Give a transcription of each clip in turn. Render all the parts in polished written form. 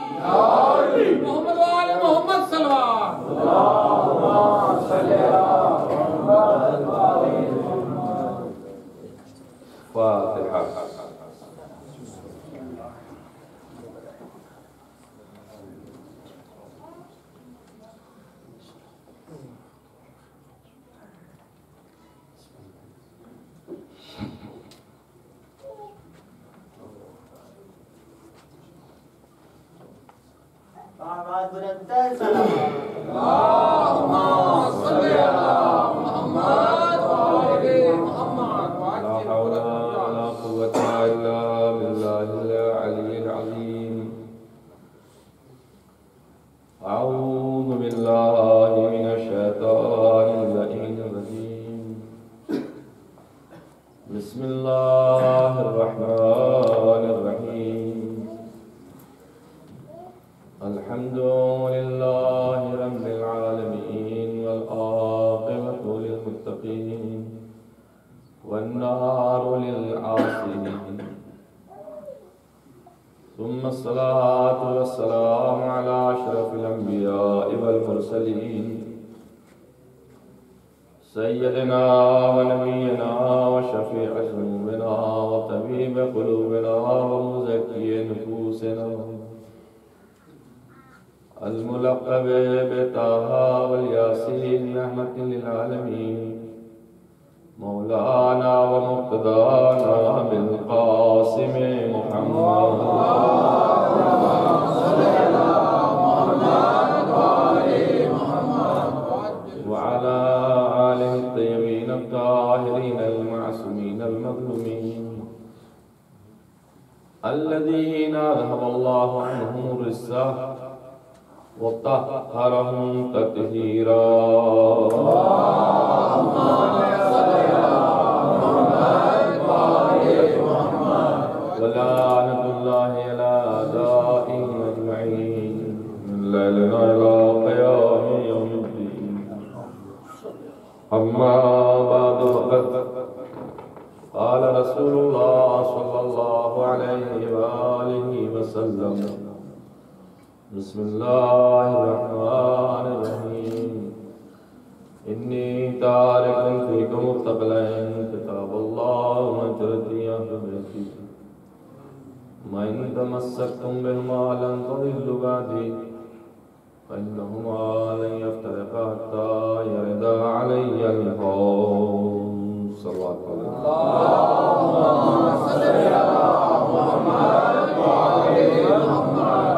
محمد وآل محمد صلوات فاتحہ. اللهم صل على محمد وآل محمد لا حول ولا قوة إلا بالله العلي العظيم. أعوذ بالله من الشيطان اللعين الرجيم. بسم الله الرحمن الرحيم. الحمد لله رب العالمين والعاقبة للمتقين والنار للعاصين. ثم الصلاة والسلام على أشرف الأنبياء والمرسلين سيدنا ونبينا وشفيع ذنوبنا وطبيب قلوبنا ومزكي نفوسنا الملقب بطه والياسين رحمة للعالمين مولانا ومقتدانا بالقاسم محمد وعلى آله الطيبين الطاهرين المعصومين المظلومين الذين أذهب الله عنهم الرجس وطهرهم تطهيرا. ولعنة الله على أعدائهم أجمعين من ليلنا إلى قيام يوم الدين. أما بعد فقد قال رسول الله صلى الله عليه وآله وسلم بسم الله الرحمن الرحيم. إني تارك فيكم الثقلين كتاب الله ومجرتي أهلتي ما إن تمسكتم بهما لن تضلوا بعدي فإنهما لن يفترقا حتى يرد علي الحوض. صلوات الله. اللهم صل على محمد وآل محمد.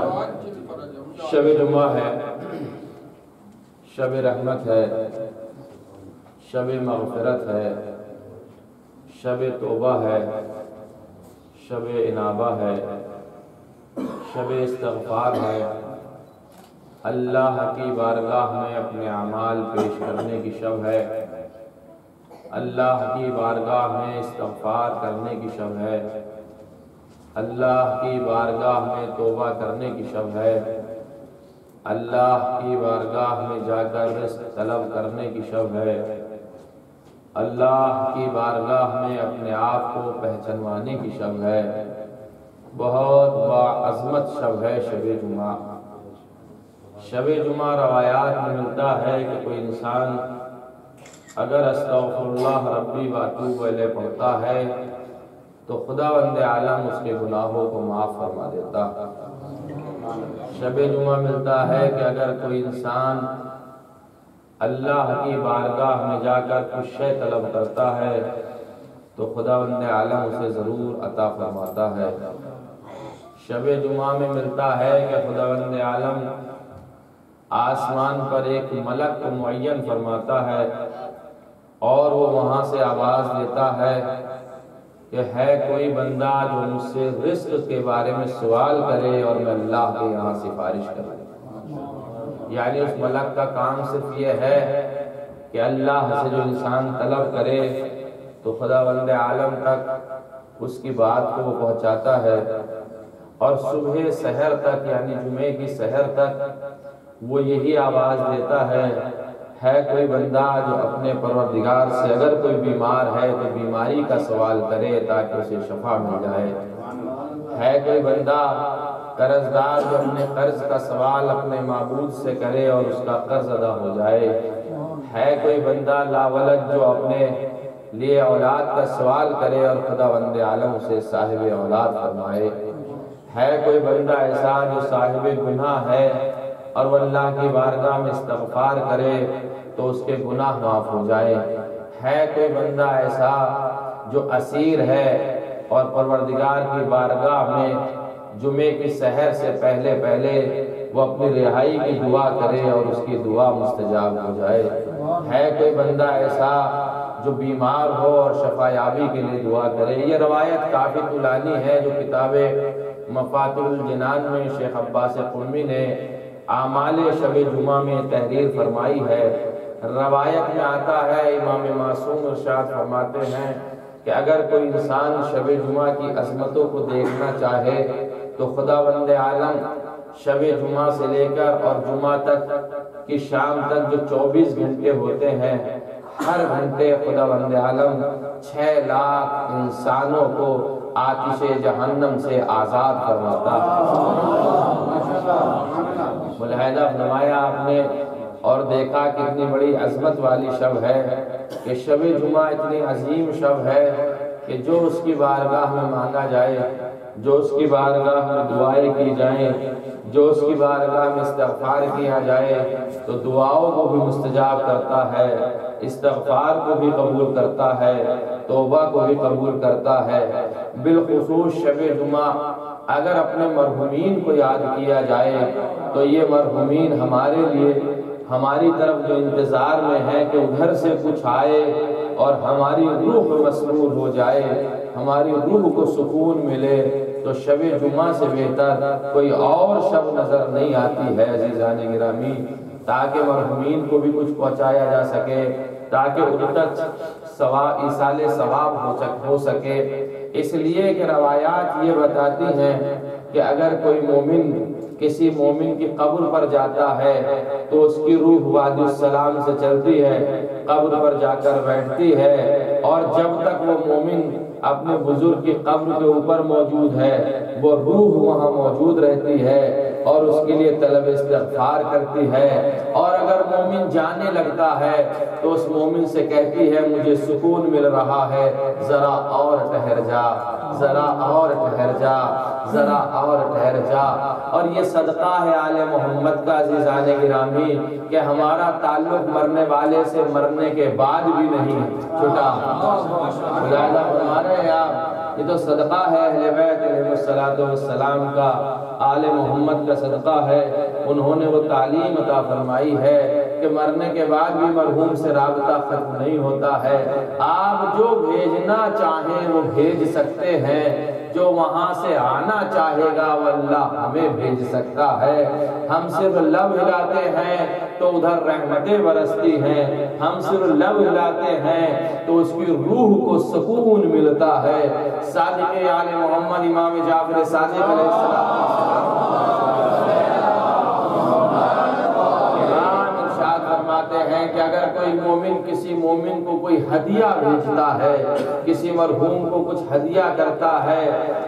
شب جمعہ ہے، شب رحمت ہے، شب مغفرت ہے، شب توبہ ہے، شب انابہ ہے، شب استغفار ہے. اللہ کی بارگاہ میں اپنے اعمال پیش کرنے کی شب ہے. اللہ کی بارگاہ میں استغفار کرنے کی شب ہے. اللہ کی بارگاہ میں توبہ کرنے کی شب ہے. اللہ کی بارگاہ میں جا کر رزق طلب کرنے کی شب ہے. اللہ کی بارگاہ میں اپنے آپ کو پہچانوانے کی شب ہے. بہت باعظمت شب ہے شب جمعہ. شب جمعہ روایات میں ملتا ہے کہ کوئی انسان اگر استغفر اللہ ربی واتوب الیہ پڑھتا ہے تو خداوند عالم اس کے گناہوں کو معاف فرما دیتا. شب جمعہ ملتا ہے کہ اگر کوئی انسان اللہ کی بارگاہ میں جا کر کچھ شے طلب کرتا ہے تو خداوند عالم اسے ضرور عطا فرماتا ہے. شب جمعہ میں ملتا ہے کہ خداوند عالم آسمان پر ایک ملک کو معین فرماتا ہے اور وہ وہاں سے آواز دیتا ہے کہ ہے کوئی بندہ جو مجھ سے رزق کے بارے میں سوال کرے اور میں اللہ کے یہاں سفارش کروں. یعنی اس ملک کا کام صرف یہ ہے کہ اللہ سے جو انسان طلب کرے تو خداوند عالم تک اس کی بات کو وہ پہنچاتا ہے اور صبح سحر تک یعنی جمعے کی سحر تک وہ یہی آواز دیتا ہے کوئی بندہ جو اپنے پروردگار سے اگر کوئی بیمار ہے تو بیماری کا سوال کرے تاکہ اسے شفا مل جائے. ہے کوئی بندہ قرضدار جو اپنے قرض کا سوال اپنے معبود سے کرے اور اس کا قرض ادا ہو جائے۔ ہے کوئی بندہ لاولد جو اپنے لیے اولاد کا سوال کرے اور خداوند عالم سے صاحب اولاد فرمائے۔ ہے کوئی بندہ ایسا جو صاحب گناہ ہے اور وہ اللہ کی بارگاہ میں استغفار کرے تو اس کے گناہ معاف ہو جائے۔ ہے کوئی بندہ ایسا جو اسیر ہے اور پروردگار کی بارگاہ میں جمعے کی سحر سے پہلے وہ اپنی رہائی کی دعا کرے اور اس کی دعا مستجاب ہو جائے۔ ہے کوئی بندہ ایسا جو بیمار ہو اور شفا یابی کے لیے دعا کرے۔ یہ روایت کافی طولانی ہے جو کتاب مفاتیح الجنان میں شیخ عباس قمی نے اعمال شب جمعہ میں تحریر فرمائی ہے۔ روایت میں آتا ہے، امام معصوم ارشاد فرماتے ہیں کہ اگر کوئی انسان شب جمعہ کی عظمتوں کو دیکھنا چاہے تو خداوند عالم شب جمعہ سے لے کر اور جمعہ تک کی شام تک جو 24 گھنٹے ہوتے ہیں، ہر گھنٹے خداوند عالم 6 لاکھ انسانوں کو آتش جہنم سے آزاد فرماتا ہے۔ ملاحظہ فرمایا آپ نے اور دیکھا کہ اتنی بڑی عظمت والی شب ہے کہ شب جمعہ اتنی عظیم شب ہے کہ جو اس کی بارگاہ میں مانگا جائے، جو اس کی بارگاہ میں دعائیں کی جائیں، جو اس کی بارگاہ میں استغفار کیا جائے تو دعاؤں کو بھی مستجاب کرتا ہے، استغفار کو بھی قبول کرتا ہے، توبہ کو بھی قبول کرتا ہے۔ بالخصوص شب جمعہ اگر اپنے مرحومین کو یاد کیا جائے تو یہ مرحومین ہمارے لیے ہماری طرف جو انتظار میں ہے کہ ادھر سے کچھ آئے اور ہماری روح مسرور ہو جائے، ہماری روح کو سکون ملے، تو شب جمعہ سے بہتر کوئی اور شب نظر نہیں آتی ہے عزیزان گرامی، تاکہ مرحومین کو بھی کچھ پہنچایا جا سکے، تاکہ ان تک ایصال ثواب ہو سکے۔ اس لیے کہ روایات یہ بتاتی ہیں کہ اگر کوئی مومن کسی مومن کی قبر پر جاتا ہے تو اس کی روح وادی السلام سے چلتی ہے، قبر پر جا کر بیٹھتی ہے، اور جب تک وہ مومن اپنے بزرگ کی قبر کے اوپر موجود ہے وہ روح وہاں موجود رہتی ہے اور اس کے لیے طلب استغفار کرتی ہے، اور اگر مومن جانے لگتا ہے تو اس مومن سے کہتی ہے مجھے سکون مل رہا ہے، ذرا اور ٹھہر جا، ذرا اور ٹھہر جا، ذرا اور ٹھہر جا۔ اور یہ صدقہ ہے آل محمد کا عزیزان گرامی کہ ہمارا تعلق مرنے والے سے مرنے کے بعد بھی نہیں چھٹا۔ لہذا فرما رہے ہیں آپ، یہ تو صدقہ ہے اہل بیت علیہ السلام کا، آل محمد کا صدقہ ہے۔ انہوں نے وہ تعلیم عطا فرمائی ہے کہ مرنے کے بعد بھی مرحوم سے رابطہ ختم نہیں ہوتا ہے۔ آپ جو بھیجنا چاہیں وہ بھیج سکتے ہیں، جو وہاں سے آنا چاہے گا وہ اللہ ہمیں بھیج سکتا ہے۔ ہم صرف لب ہلاتے ہیں تو ادھر رحمتیں برستی ہیں، ہم صرف لب ہلاتے ہیں تو اس کی روح کو سکون ملتا ہے۔ صادق آل محمد امام جعفر صادق علیہ السلام فرماتے ہیں کہ اگر کوئی مومن کسی مومن کو کوئی ہدیہ بھیجتا ہے، کسی مرحوم کو کچھ ہدیہ کرتا ہے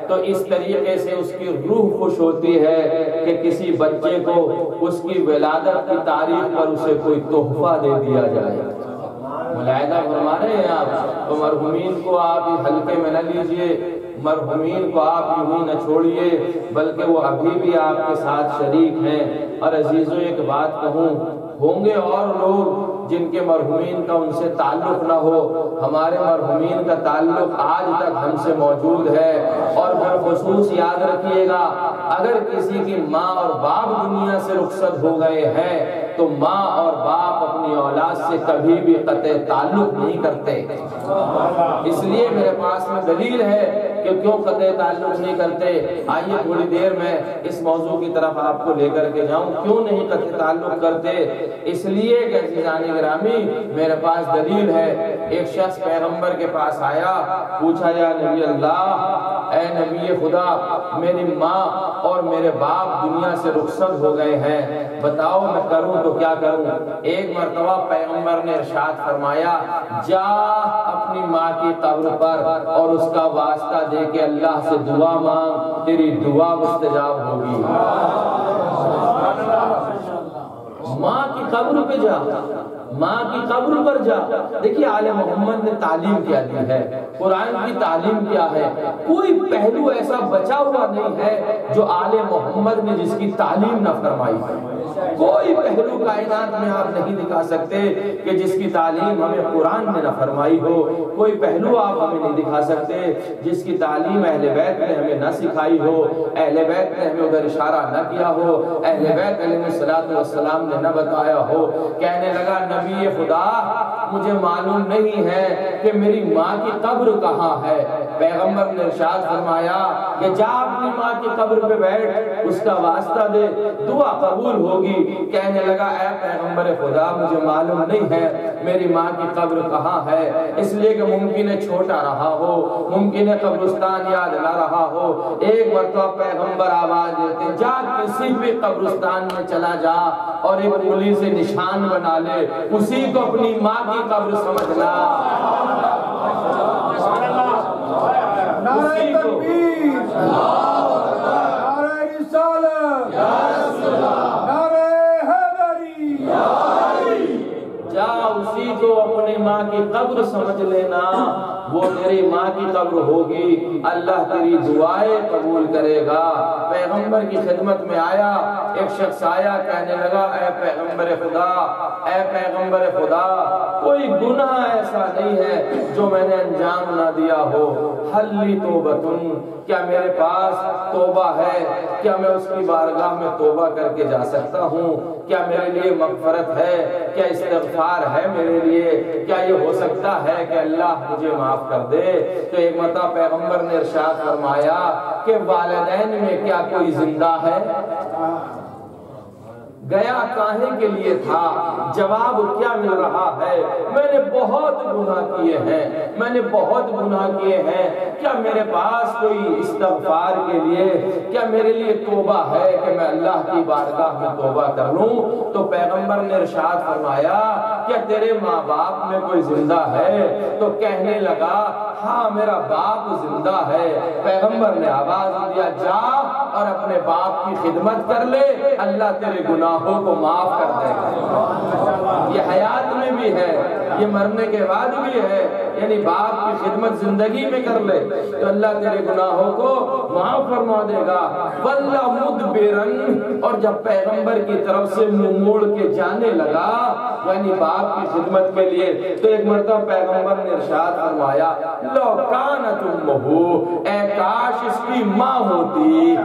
تو اس طریقے سے اس کی روح خوش ہوتی ہے کہ کسی بچے کو اس کی ولادت کی تاریخ پر اسے کوئی تحفہ دے دیا جائے۔ ملاحظہ فرما رہے ہیں آپ، تو مرحومین کو آپ ہلکے میں نہ لیجئے، مرحومین کو آپ یوں ہی نہ چھوڑیے، بلکہ وہ ابھی بھی آپ کے ساتھ شریک ہیں۔ اور عزیزو ایک بات کہوں، ہوں گے اور لوگ جن کے مرحومین کا ان سے تعلق نہ ہو، ہمارے مرحومین کا تعلق آج تک ہم سے موجود ہے۔ اور بالخصوص یاد رکھیے گا، اگر کسی کی ماں اور باپ دنیا سے رخصت ہو گئے ہیں تو ماں اور باپ اپنی اولاد سے کبھی بھی قطع تعلق نہیں کرتے۔ اس لیے میرے پاس میں دلیل ہے کہ کیوں قطع تعلق نہیں کرتے۔ آئیے تھوڑی دیر میں اس موضوع کی طرف آپ کو لے کر کے جاؤں، کیوں نہیں قطع تعلق کرتے۔ اس لیے کہ عزیزان گرامی میرے پاس دلیل ہے۔ ایک شخص پیغمبر کے پاس آیا، پوچھا یا نبی اللہ، اے نبی خدا، میری ماں اور میرے باپ دنیا سے رخصت ہو گئے ہیں، بتاؤ میں کروں تو کیا کروں؟ ایک مرتبہ پیغمبر نے ارشاد فرمایا جا اپنی ماں کی قبر پر اور اس کا واسطہ دے کے اللہ سے دعا مانگ، تیری دعا مستجاب ہوگی۔ ماں کی قبر پہ جا، ماں کی قبر پر جا۔ دیکھیے آل محمد نے تعلیم کیا دی ہے، قرآن کی تعلیم کیا ہے، کوئی پہلو ایسا بچا ہوا نہیں ہے جو آل محمد نے جس کی تعلیم نہ فرمائی ہے۔ کوئی پہلو کائنات میں آپ نہیں دکھا سکتے کہ جس کی تعلیم ہمیں قرآن نے نہ فرمائی ہو، کوئی پہلو آپ ہمیں نہیں دکھا سکتے جس کی تعلیم اہل بیت نے ہمیں نہ سکھائی ہو، اہل بیت نے ہمیں ادھر اشارہ نہ کیا ہو، اہل بیت علیہ السلام نے نہ بتایا ہو۔ کہنے لگا نبی خدا مجھے معلوم نہیں ہے کہ میری ماں کی قبر کہاں ہے۔ پیغمبر نے ارشاد فرمایا کہ جا اپنی ماں کی قبر پہ بیٹھ، اس کا واسطہ دے، دعا قبول ہوگی۔ کہنے لگا اے پیغمبر خدا مجھے معلوم نہیں ہے میری ماں کی قبر کہاں ہے، اس لیے کہ ممکن ہے چھوٹا رہا ہو، ممکن ہے قبرستان یاد نہ رہا ہو۔ ایک مرتبہ پیغمبر آواز دیتے جا کسی بھی قبرستان میں چلا جا اور ایک انگلی سے نشان بنا لے، اسی کو اپنی ماں کی قبر سمجھنا۔ نعرہ تکبیر، نعرہ رسالت، نعرہ حیدری، جا اسی کو اپنی ماں کی قبر سمجھ لینا، وہ تیری ماں کی قبر ہوگی، اللہ تیری دعائیں قبول کرے گا۔ پیغمبر کی خدمت میں آیا، ایک شخص آیا کہنے لگا اے پیغمبر خدا، اے پیغمبر خدا کوئی گناہ ایسا نہیں ہے جو میں نے انجام نہ دیا ہو، حل لی توبتن، کیا میرے پاس توبہ ہے؟ کیا میں اس کی بارگاہ میں توبہ کر کے جا سکتا ہوں؟ کیا میرے لیے مغفرت ہے؟ کیا استغفار ہے میرے لیے؟ کیا یہ ہو سکتا ہے کہ اللہ مجھے معاف کر دے؟ تو ایک مرتبہ پیغمبر نے ارشاد فرمایا کہ والدین میں کیا کوئی زندہ ہے؟ گیا کاہے کے لیے تھا، جواب کیا مل رہا ہے؟ میں نے بہت گناہ کیے ہیں، میں نے بہت گناہ کیے ہیں، کیا میرے پاس کوئی استغفار کے لیے، کیا میرے لیے توبہ ہے کہ میں اللہ کی بارگاہ میں توبہ کر لوں؟ تو پیغمبر نے ارشاد فرمایا کیا تیرے ماں باپ میں کوئی زندہ ہے؟ تو کہنے لگا ہاں میرا باپ زندہ ہے۔ پیغمبر نے آواز دیا جا اور اپنے باپ کی خدمت کر لے، اللہ تیرے گناہوں کو معاف کر دے گا۔ یہ حیات میں بھی ہے، یہ مرنے کے بعد بھی ہے، یعنی باپ کی خدمت زندگی میں کر لے تو اللہ تیرے گناہوں کو معاف فرما دے گا۔ واللہ مدبرن، اور جب پیغمبر کی طرف سے منہ موڑ کے جانے لگا یعنی باپ کی خدمت کے لیے، تو ایک مرتبہ پیغمبر نے ارشاد فرمایا لو کانت امہ، اے کاش اس کی ماں ہوتی۔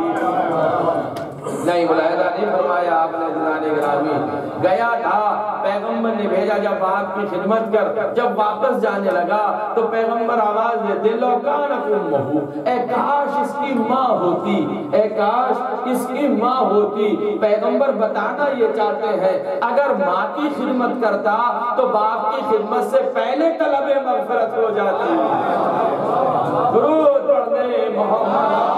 نہیں ملاحظہ نہیں فرمایا آپ نے جنان گرامی، گیا تھا پیغمبر نے بھیجا جب باپ کی خدمت کر، جب واپس جانے لگا تو پیغمبر آواز دیتے لو کانت امہ، اے کاش اس کی ماں ہوتی، اے کاش اس کی ماں ہوتی۔ پیغمبر بتانا یہ چاہتے ہیں اگر ماں کی خدمت کرتا تو باپ کی خدمت سے پہلے طلب مغفرت ہو جاتی۔ درود پڑھنے محمد،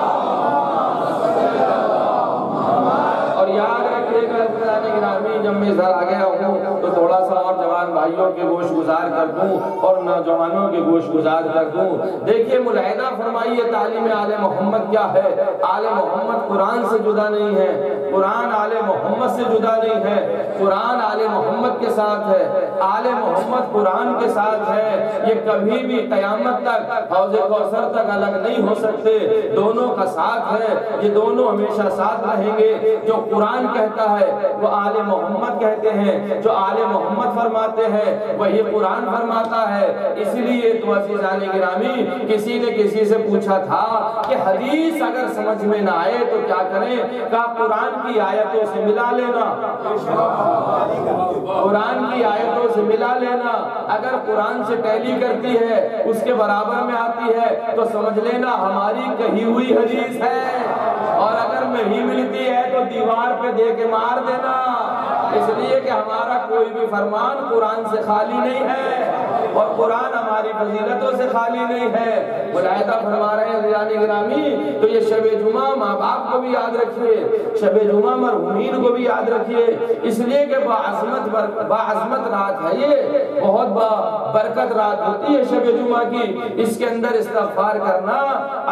اور یاد رکھیے گا گرامی جب میں ادھر آ گیا ہوں تو تھوڑا سا اور جوان بھائیوں کے گوش گزار کر دوں اور نوجوانوں کے گوش گزار کر دوں۔ دیکھیے ملاحظہ فرمائیے تعلیم آل محمد کیا ہے۔ آل محمد قرآن سے جدا نہیں ہے، قرآن آل محمد سے جدا نہیں ہے، قرآن آل محمد کے ساتھ ہے، آل محمد قرآن کے ساتھ ہے۔ یہ کبھی بھی قیامت تک حوض کوثر تک الگ نہیں ہو سکتے، دونوں کا ساتھ ہے، یہ دونوں ہمیشہ ساتھ رہیں گے۔ جو قرآن کہتا ہے وہ آل محمد کہتے ہیں، جو آل محمد فرماتے ہیں وہی قرآن فرماتا ہے۔ اس لیے تو عزیزان گرامی کسی نے کسی سے پوچھا تھا کہ حدیث اگر سمجھ میں نہ آئے تو کیا کریں؟ کہا قرآن کی آیتوں سے ملا لینا، قرآن کی آیتوں سے ملا لینا۔ اگر قرآن سے ٹیلی کرتی ہے، اس کے برابر میں آتی ہے تو سمجھ لینا ہماری کہی ہوئی حدیث ہے، اور اگر نہیں ملتی ہے تو دیوار پہ دے کے مار دینا، اس لیے کہ کہ ہمارا کوئی بھی فرمان قرآن سے خالی نہیں ہے اور قرآن ہماری فضیلتوں سے خالی نہیں ہے۔ ملاحظہ فرما رہے ہیں عزیزان گرامی، تو یہ شب جمعہ ماں باپ کو بھی یاد رکھیے، شب جمعہ مرحومین کو بھی یاد رکھیے، اس لیے کہ باعظمت رات ہے، یہ بہت برکت رات ہوتی ہے شب جمعہ کی۔ اس کے اندر استغفار کرنا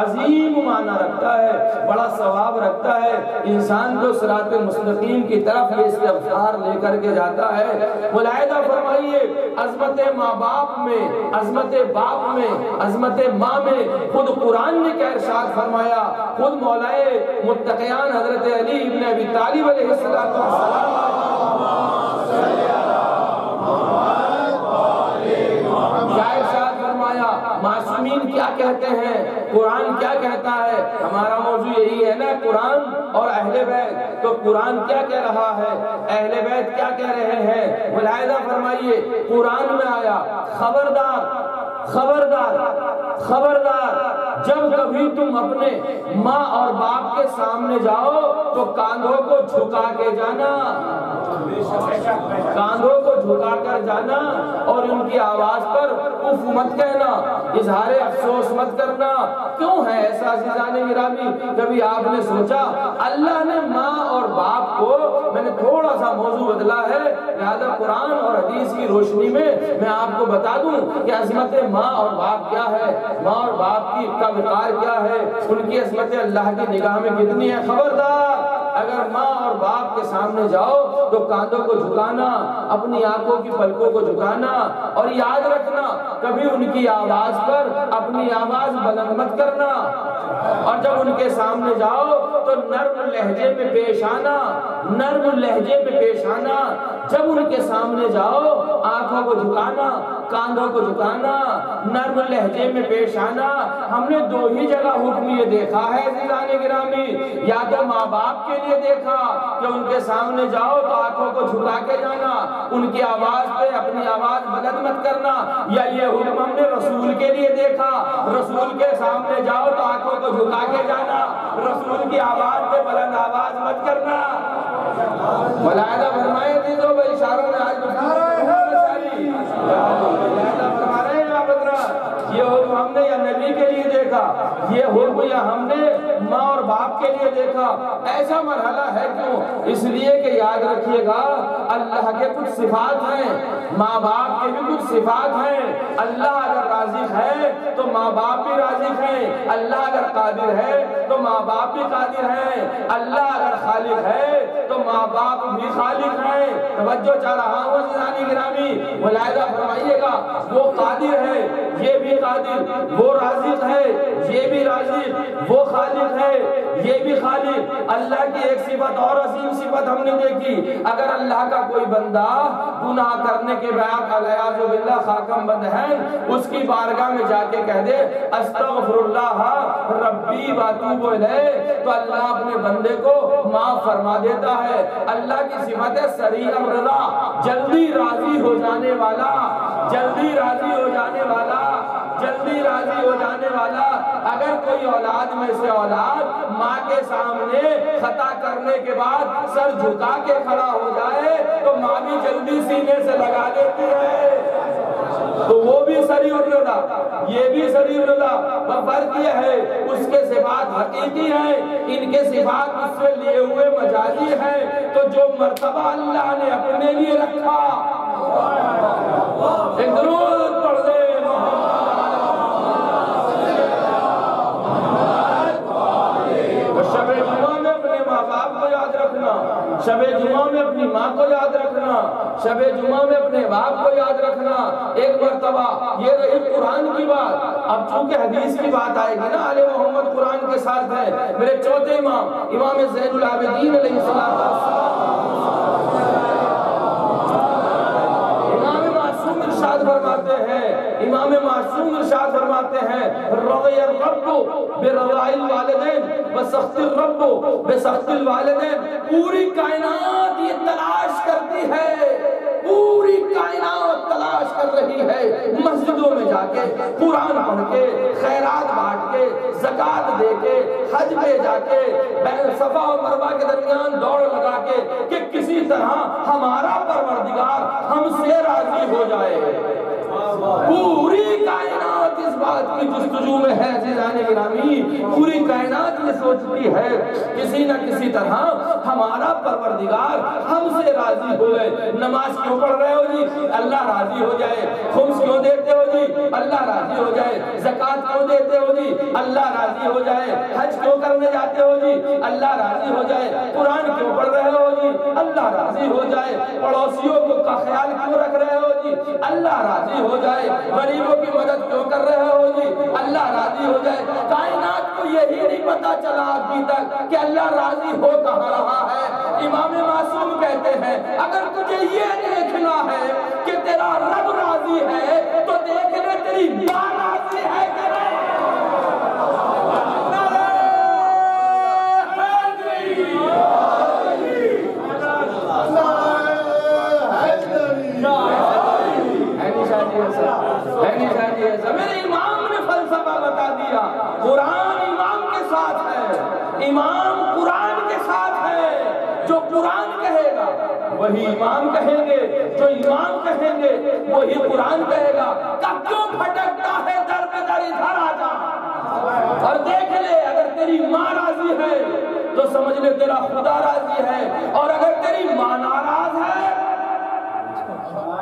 عظیم معنی رکھتا ہے، بڑا ثواب رکھتا ہے، انسان کو صراط مستقیم کی طرف یہ استغفار لے کر کے جاتا ہے۔ ملاحظہ فرمائیے عظمت ماں باپ میں، عظمت باپ میں، عظمت ماں میں خود قرآن نے کیا ارشاد فرمایا، خود مولائے متقیان حضرت علی ابن ابی طالب علیہ السلام کیا ارشاد فرمایا، معصومین کیا کہتے ہیں، قرآن کیا کہتا ہے۔ ہمارا موضوع یہی ہے نا، قرآن اور اہل بیت، تو قرآن کیا کہہ رہا ہے، اہل بیت کیا کہہ رہے ہیں۔ ملاحظہ فرمائیے قرآن میں آیا خبردار خبردار خبردار، جب کبھی تم اپنے ماں اور باپ کے سامنے جاؤ تو کاندھوں کو جھکا کے جانا، کاندھوں کو جھکا کر جانا، اور ان کی آواز پر اف مت کہنا، اظہار افسوس مت کرنا۔ کیوں ہے ایسا عزیزان گرامی؟ کبھی آپ نے سوچا اللہ نے ماں اور باپ کو، میں نے تھوڑا سا موضوع بدلا ہے، لہذا قرآن اور حدیث کی روشنی میں آپ کو بتا دوں کہ عظمت ماں اور باپ کیا ہے، ماں اور باپ کا وقار کیا ہے، ان کی عظمت اللہ کی نگاہ میں کتنی ہے۔ خبردار اگر ماں اور باپ کے سامنے جاؤ تو کاندھوں کو جھکانا، اپنی آنکھوں کی پلکوں کو جھکانا، اور یاد رکھنا کبھی ان کی آواز پر اپنی آواز بلند مت کرنا، اور جب ان کے سامنے جاؤ تو نرم لہجے میں پیش آنا، نرم لہجے میں پیش آنا۔ جب ان کے سامنے جاؤ آنکھوں کو جھکانا، کاندھوں کو جھکانا، نرم لہجے میں پیش آنا۔ ہم نے دو ہی جگہ حکم یہ دیکھا ہے عزیزان گرامی، یا تو ماں باپ کے لیے دیکھا کہ ان کے سامنے جاؤ تو آنکھوں کو جھکا کے جانا، ان کی آواز پہ اپنی آواز بلند مت کرنا، یا یہ حکم ہم نے رسول کے لیے دیکھا، رسول کے سامنے جاؤ تو آنکھوں کو جھکا کے جانا، رسول کی آواز پہ بلند آواز مت کرنا۔ ملاحظہ فرمائے دیدو بھائی اشاروں میں آج یہ حکم ہم نے یا نبی کے لیے دیکھا، یہ حکم یا ہم نے ماں اور باپ کے لیے دیکھا۔ ایسا مرحلہ ہے کیوں؟ اس لیے کہ یاد رکھیے گا اللہ کے کچھ صفات ہیں، ماں باپ کے بھی کچھ صفات ہیں۔ اللہ اگر راضی ہے تو ماں باپ بھی راضی ہیں، اللہ اگر قادر ہے تو ماں باپ بھی قادر ہیں، اللہ اگر خالق ہے تو ماں باپ بھی خالق ہیں۔ توجہ چاہ رہا ہوں عزیزان گرامی، ملاحظہ فرمائیے گا، وہ قادر ہے یہ بھی قادر، وہ رازق ہے یہ بھی رازق، وہ خالق ہے یہ بھی خالق۔ اللہ کی ایک صفت اور عظیم صفت ہم نے دیکھی، اگر اللہ کا کوئی بندہ گناہ کرنے کے بعد علیاذ باللہ خاکم بند ہے، اس کی بارگاہ میں جا کے کہہ دے استغفر اللہ ربی واتوب الیہ، تو اللہ اپنے بندے کو معاف فرما دیتا ہے۔ اللہ کی صفت ہے سریع الرضا، جلدی راضی ہو جانے والا، جلدی راضی ہو جانے والا، جلدی راضی ہو جانے والا۔ اگر کوئی اولاد میں سے اولاد ماں کے سامنے خطا کرنے کے بعد سر جھکا کے کھڑا ہو جائے تو ماں بھی جلدی سینے سے لگا دیتی ہے، تو وہ بھی سریع الرضا، یہ بھی سریع الرضا۔ فرق یہ ہے اس کے صفات حقیقی ہیں، ان کے صفات اس سے لیے ہوئے مجازی ہیں۔ تو جو مرتبہ اللہ نے اپنے لیے رکھا، ایک درود پڑھ دے شب جمعہ میں اپنے ماں باپ کو یاد رکھنا، شب جمعہ میں اپنی ماں کو یاد رکھنا، شب جمعہ میں اپنے باپ کو یاد رکھنا۔ ایک مرتبہ یہ رہی قرآن کی بات، اب چونکہ حدیث کی بات آئے گی نا، آل محمد قرآن کے ساتھ ہے۔ میرے چوتھے امام امام زین العابدین علیہ السلام فرماتے ہیں، امام معصوم ارشاد فرماتے ہیں رضی الرب برضاء الوالدین وسخط الرب بسخط الوالدین۔ پوری کائنات یہ تلاش کرتی ہے، پوری کائنات تلاش کر رہی ہے، مسجدوں میں جا کے قرآن پڑھ کے خیرات بانٹ کے زکوٰۃ دے کے حج پہ جا کے بین صفا و مروہ کے درمیان دوڑ لگا کے کہ کسی کسی طرح ہمارا پروردگار ہم سے راضی ہو جائے۔ پوری کائنات اس بات کی جستجو میں ہے عزیزان گرامی، پوری کائنات یہ سوچتی ہے کسی نہ کسی طرح ہمارا پروردگار ہم سے راضی ہو گئے۔ نماز کیوں پڑھ رہے ہو جی؟ اللہ راضی ہو جائے۔ خمس کیوں دیتے ہو جی؟ اللہ راضی ہو جائے۔ زکوٰۃ کیوں دیتے ہو جی؟ اللہ راضی ہو جائے۔ حج کیوں کرنے جاتے ہو جی؟ اللہ راضی ہو جائے۔ قرآن کیوں پڑھ رہے ہو جی؟ اللہ راضی ہو جائے۔ پڑوسیوں کا خیال کیوں رکھ رہے ہو جی؟ اللہ راضی ہو جائے۔ غریبوں کی مدد کیوں کر رہے ہو جی؟ اللہ راضی ہو جائے۔ کائنات کو یہی نہیں پتا چلا ابھی تک کہ اللہ راضی ہو کہاں رہا ہے۔ امام معصوم کہتے ہیں اگر تجھے یہ دیکھنا ہے کہ تیرا رب راضی ہے تو دیکھ لے تیری ماں راضی ہے کہ نہیں۔ میرے امام نے فلسفہ بتا دیا، قرآن امام کے ساتھ ہے، امام قرآن کے ساتھ ہے۔ جو قرآن کہے گا وہی امام کہیں گے، جو امام کہیں گے وہی قرآن کہے گا۔ کب کیوں بھٹکتا ہے در بدر ادھر آ جا اور دیکھ لے، اگر تیری ماں راضی ہے تو سمجھ لے تیرا خدا راضی ہے، اور اگر تیری ماں ناراض ہے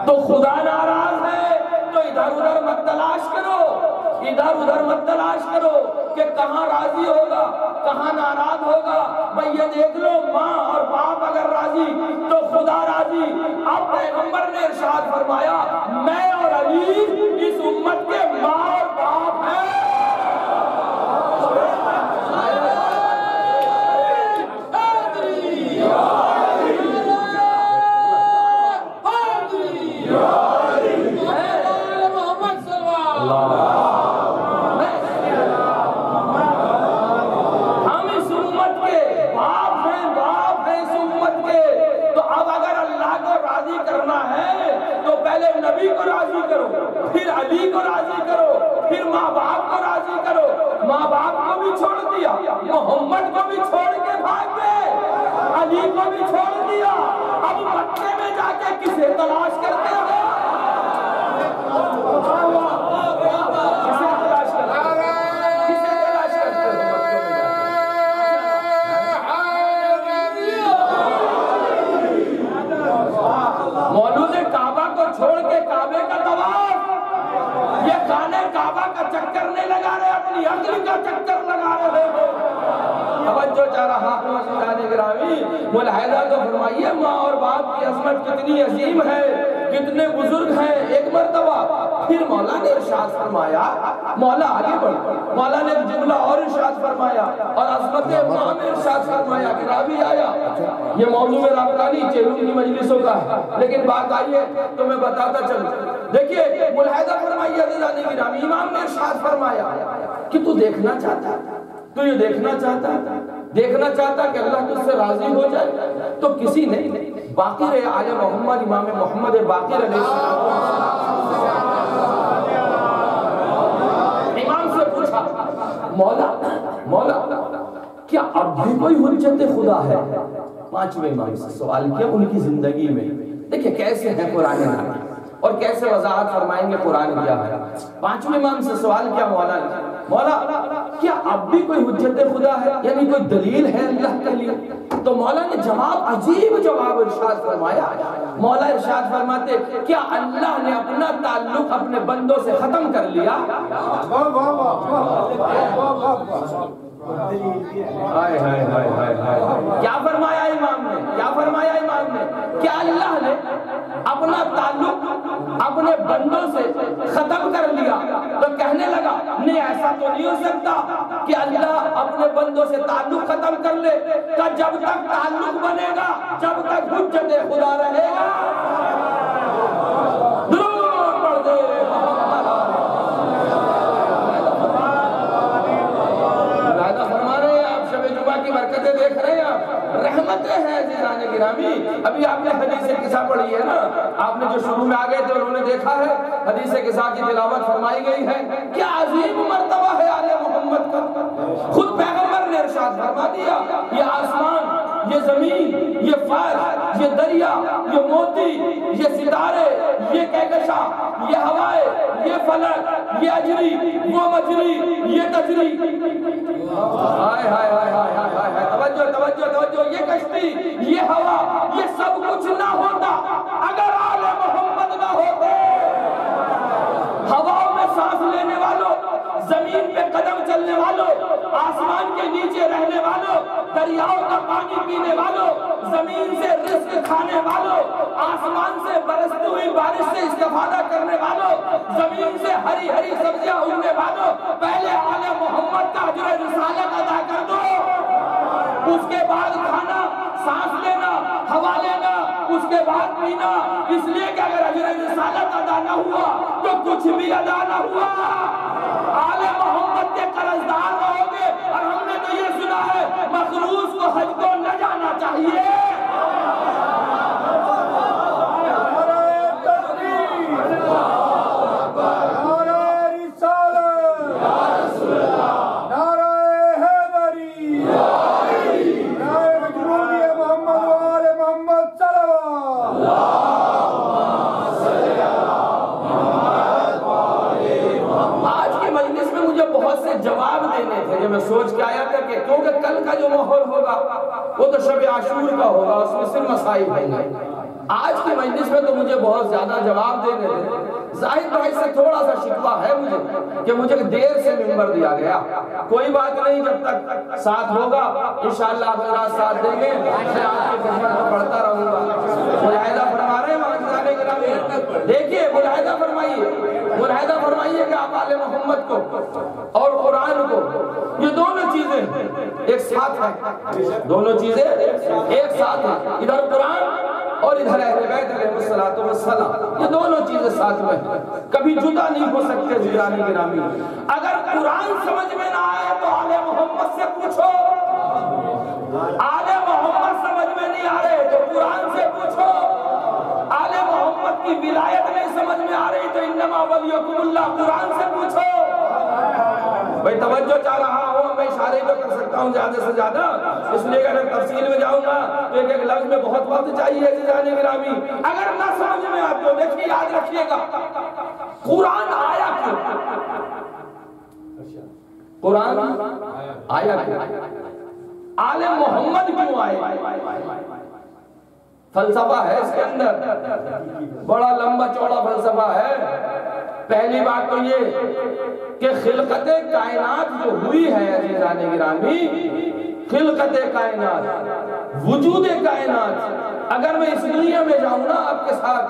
تو خدا ناراض ہے۔ تو ادھر ادھر مت تلاش کرو، ادھر ادھر مت تلاش کرو کہ کہاں راضی ہوگا کہاں ناراض ہوگا۔ بھئی یہ دیکھ لو، ماں اور باپ اگر راضی تو خدا راضی۔ اب پیغمبر نے ارشاد فرمایا میں اور علی اس امت کے ماں اور باپ ہیں۔ ہم اس امت کے باپ ہیں اس امت کے۔ تو اب اگر اللہ کو راضی کرنا ہے تو پہلے نبی کو راضی کرو، پھر علی کو راضی کرو، پھر ماں باپ کو راضی کرو۔ ماں باپ کو بھی چھوڑ دیا، محمد کو بھی چھوڑ کے بھاگ گئے، علی کو بھی چھوڑ دیا، اب مکے میں جا کے کسے تلاش کرتے ہو؟ مولود کعبہ کو چھوڑ کے کعبے کا طواف، یہ خانے کعبہ کا چکر نہیں لگا رہے، اپنی عقل کا چکر لگا رہے ہو۔ توجہ چاہ رہا ہوں عزیزان گرامی، ملاحظہ تو فرمائیے ماں اور باپ کی عظمت کتنی عظیم ہے، کتنے بزرگ ہیں۔ ایک مرتبہ پھر مولا نے ارشاد فرمایا، مولا آگے بڑھ، مولا نے ایک جملہ اور ارشاد فرمایا اور عظمت ماں میں ارشاد فرمایا کہ راوی آیا، یہ موضوع میں رابطانی چیلوں کی مجلسوں کا ہے، لیکن بات آئی ہے تو میں بتاتا چلوں۔ دیکھیے ملاحظہ فرمائیے عزیزان گرامی، امام نے ارشاد فرمایا کہ تو دیکھنا چاہتا، تو یہ دیکھنا چاہتا کہ اللہ تجھ سے راضی ہو جائے، تو کسی نے باقر آل محمد امام محمد باقر علیہ السلام امام سے پوچھا مولا کیا اب بھی کوئی حجت خدا ہے؟ پانچویں امام سے سوال کیا ان کی زندگی میں۔ دیکھیں کیسے ہے قرآن حکیم اور کیسے وضاحت فرمائیں گے قرآن کیا ہے۔ پانچویں امام سے سوال کیا مولا کیا اب بھی کوئی حجت خدا ہے، یعنی کوئی دلیل ہے اللہ کے لیے؟ تو مولا نے عجیب جواب ارشاد فرمایا۔ مولا ارشاد فرماتے کیا اللہ نے اپنا تعلق اپنے بندوں سے ختم کر لیا؟ کیا فرمایا امام نے کیا اللہ نے اپنا تعلق اپنے بندوں سے ختم کر لیا؟ تو کہنے لگا نہیں، ایسا تو نہیں ہو سکتا کہ اللہ اپنے بندوں سے تعلق ختم کر لے، کہ جب تک تعلق بنے گا جب تک حجت خدا رہے گا۔ درود پڑھ دے کی برکتیں دیکھ رہے ہیں آپ، رحمتیں ہیں عزیزان گرامی۔ ابھی آپ نے حدیث قصہ پڑھی ہے نا، آپ نے جو شروع میں آگئے تھے انہوں نے دیکھا ہے حدیث قصہ کی تلاوت فرمائی گئی ہے۔ کیا عظیم مرتبہ ہے آل محمد کا، خود پیغمبر نے ارشاد فرما دیا یہ آسمان، یہ زمین، یہ فضل، یہ دریا دریا، یہ موتی، یہ ستارے، یہ کہکشاں، یہ ہوائیں، یہ فلک، یہ اجری، وہ مجری، یہ تجری، ہائے ہائے ہائے ہائے ہائے، توجہ توجہ توجہ، یہ کشتی، یہ ہوا، یہ سب کچھ نہ ہوتا اگر آل محمد نہ ہوتے۔ ہواؤں میں سانس لینے والوں، زمین پہ قدم چلنے والوں، آسمان کے نیچے رہنے والوں، دریاؤں کا پانی پینے والوں، زمین سے رزق کھانے والوں، آسمان سے برستی ہوئی بارش سے استفادہ کرنے والوں، زمین سے ہری ہری سبزیاں اگنے والوں، پہلے آل محمد کا اجر رسالت ادا کر دو، اس کے بعد کھانا، سانس لینا، ہوا لینا، اس کے بعد پینا، اس لیے کہ اگر اجر رسالت ادا نہ ہوا تو کچھ بھی ادا نہ ہوا۔ آل محمد کے قرضدار رہو گے، اور ہم نے تو یہ سنا ہے مخلوص کو حج کو نہ جانا چاہیے۔ جواب دینے تھے جو میں سوچ کے آیا تھا کہ کیونکہ کل کا جو ماحول ہوگا وہ تو شب عاشور کا ہوگا، اس میں صرف مسائل ہوں گے۔ آج کی مجلس میں تو مجھے بہت زیادہ جواب دینے تھے۔ زاہد بھائی سے تھوڑا سا شکوہ ہے مجھے کہ مجھے دیر سے منبر دیا گیا، کوئی بات نہیں، جب تک ساتھ ہوگا انشاءاللہ آپ میرا ساتھ دیں گے، میں آپ کی خدمت میں پڑھتا رہوں گا۔ ملاحظہ فرما رہے ہیں معززان گرامی، دیکھیے ملاحظہ فرمائیے کہ آپ آل محمد کو اور قرآن کو، یہ دونوں چیزیں ایک ساتھ ہیں، دونوں چیزیں ایک ساتھ ہیں، ادھر قرآن اور ادھر اہل بیت علیہ السلام، یہ دونوں چیزیں ساتھ میں ہیں، کبھی جدا نہیں ہو سکتے۔ جگرانی گرامی، اگر قرآن سمجھ میں نہ آئے تو آل محمد سے پوچھو، آل محمد سمجھ میں نہیں آ رہے تو قرآن سے پوچھو، آل محمد کی ولایت نہیں سمجھ میں آ رہی تو انما ولیکم اللہ قرآن سے پوچھو۔ بھئی توجہ چاہ رہا ہوں، میں اشارے تو کر سکتا ہوں زیادہ سے زیادہ، اس لیے اگر تفصیل میں جاؤں گا تو ایک لفظ میں بہت وقت چاہیے۔ عزیزان گرامی، اگر نہ سمجھ میں آپ کو دیکھیے، یاد رکھیے گا قرآن آیا کیوں؟ قرآن آیا کیوں؟ آل محمد کیوں آئے؟ فلسفہ ہے اس کے اندر، بڑا لمبا چوڑا فلسفہ ہے۔ پہلی بات تو یہ کہ خلقت کائنات جو ہوئی ہے عزیزان گرامی، خلقت کائنات، وجود کائنات، اگر میں اس دنیا میں جاؤں نا آپ کے ساتھ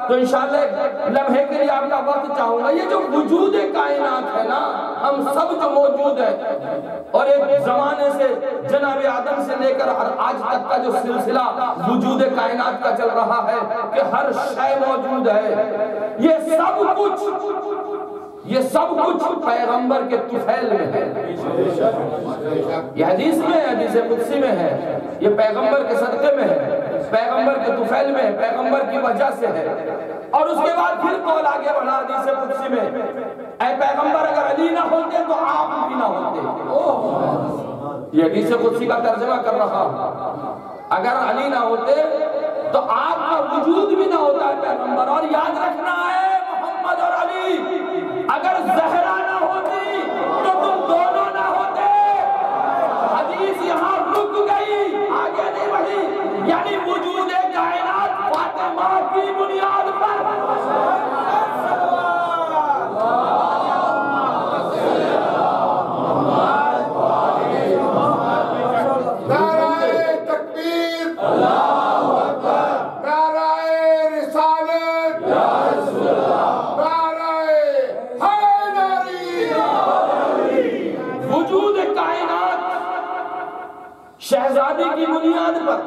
تو انشاءاللہ ایک لمحے کے لیے آپ کا وقت چاہوں گا، یہ جو وجود کائنات ہے نا، ہم سب جو موجود ہیں، اور ایک زمانے سے جناب آدم سے لے کر آج تک کا جو سلسلہ وجود کائنات کا چل رہا ہے کہ ہر شے موجود ہے، یہ سب کچھ پیغمبر کے طفیل میں ہے۔ یہ حدیث میں ہے، حدیث قدسی میں ہے، یہ پیغمبر کے صدقے میں ہے، پیغمبر کے طفیل میں ہے، پیغمبر کی وجہ سے ہے۔ اور اس کے بعد پھر قول آگے بڑھا حدیث قدسی میں، اے پیغمبر اگر علی نہ ہوتے تو آپ بھی نہ ہوتے۔ یہ حدیث قدسی کا ترجمہ کر رہا ہوں، اگر علی نہ ہوتے تو آپ کا وجود بھی نہ ہوتا ہے پیغمبر۔ اور یاد رکھنا ہے محمد اور علی، اگر زہرا نہ ہوتی تو تم دونوں نہ ہوتے۔ حدیث یہاں رک گئی، آگے نہیں بڑھی، یعنی وجود کائنات فاطمہ کی بنیاد پر۔ شہزادی کی بنیاد پر،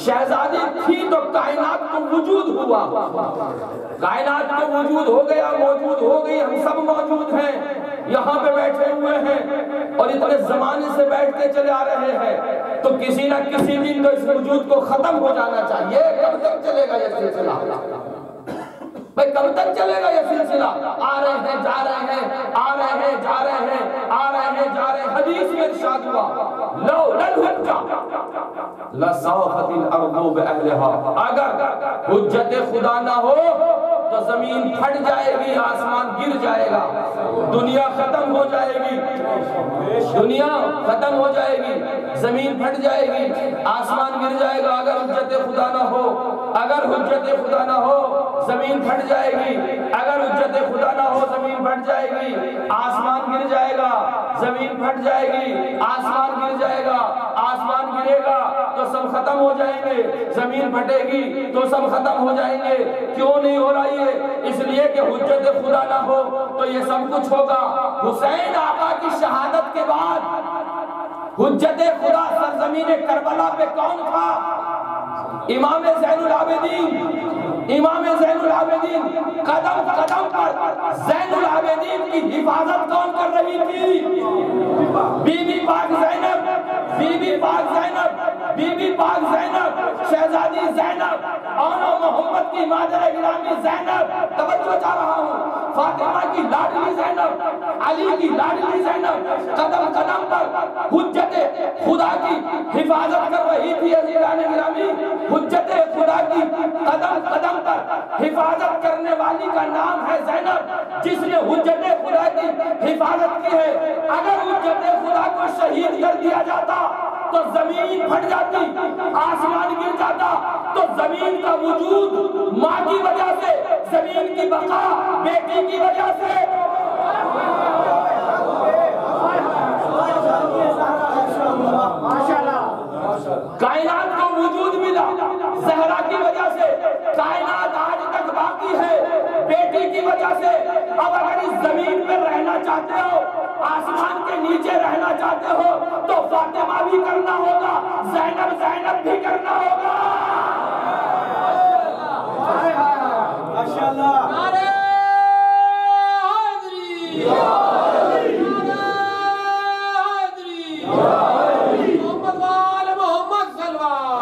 شہزادی تھی تو کائنات کو وجود ہوا، کائنات کو وجود ہو گیا، موجود ہو گئی، ہم سب موجود ہیں، یہاں پہ بیٹھے ہوئے ہیں اور اتنے زمانے سے بیٹھتے چلے آ رہے ہیں، تو کسی نہ کسی دن تو اس وجود کو ختم ہو جانا چاہیے۔ کب تک چلے گا یہ سلسلہ؟ بھئی کب تک چلے گا یہ سلسلہ؟ آ رہے ہیں جا رہے ہیں، آ رہے ہیں جا رہے ہیں، آ رہے ہیں جا رہے ہیں۔ حدیث میں ارشاد ہوا لو لن حجہ لَصَوْفَتِ الْأَرْضُ بِأَهْلِهَا، اگر حجت خدا نہ ہو تو زمین پھٹ جائے گی، آسمان گر جائے گا، دنیا ختم ہو جائے گی، دنیا ختم ہو جائے گی، زمین پھٹ جائے گی، آسمان گر جائے گا اگر حجت خدا نہ ہو، اگر حجت خدا نہ ہو زمین پھٹ جائے گی، اگر حجت خدا نہ ہو زمین پھٹ جائے گی، آسمان گر جائے گا، زمین پھٹ جائے گی، آسمان گر جائے گا، آسمان گرے گا تو سب ختم ہو جائیں گے، زمین پھٹے گی تو سب ختم ہو جائیں گے۔ کیوں نہیں ہو رہی ہے؟ اس لیے کہ حجت خدا نہ ہو تو یہ سب کچھ ہوگا۔ حسین آقا کی شہادت کے بعد حجت خدا سرزمین کربلا پہ کون تھا؟ امام زین العابدین، امام زین العابدین، قدم قدم پر زین العابدین کی حفاظت کون کر رہی تھی؟ بی بی پاک زینب، بی بی پاک زینب، بی بی پاک زینب، شہزادی زینب، آن محمد کی مادر گرامی زینب، توجہ چاہ رہا ہوں، فاطمہ کی لاڈلی زینب، علی کی لاڈلی زینب، قدم قدم پر حجت خدا کی حفاظت کر رہی تھی۔ عزیزان گرامی، حجت خدا کی قدم قدم پر حفاظت کرنے والی کا نام ہے زینب، جس نے حجت خدا کی حفاظت کی ہے۔ اگر حجت خدا کو شہید کر دیا جاتا تو زمین پھٹ جاتی، آسمان گر جاتا، تو زمین کا وجود ماں کی وجہ سے، زمین کی بقا بیٹی کی وجہ سے۔ کائنات کو وجود ملا زہرا کی وجہ سے، کائنات آج تک باقی ہے بیٹی کی وجہ سے۔ اب اگر اس زمین پہ رہنا چاہتے ہو، آسمان کے نیچے رہنا چاہتے ہو تو فاطمہ بھی کرنا ہوگا، زینب زینب بھی کرنا ہوگا۔ ماشاءاللہ، نعرہ حیدری، نعرہ حیدری، محمد وآل محمد صلی اللہ۔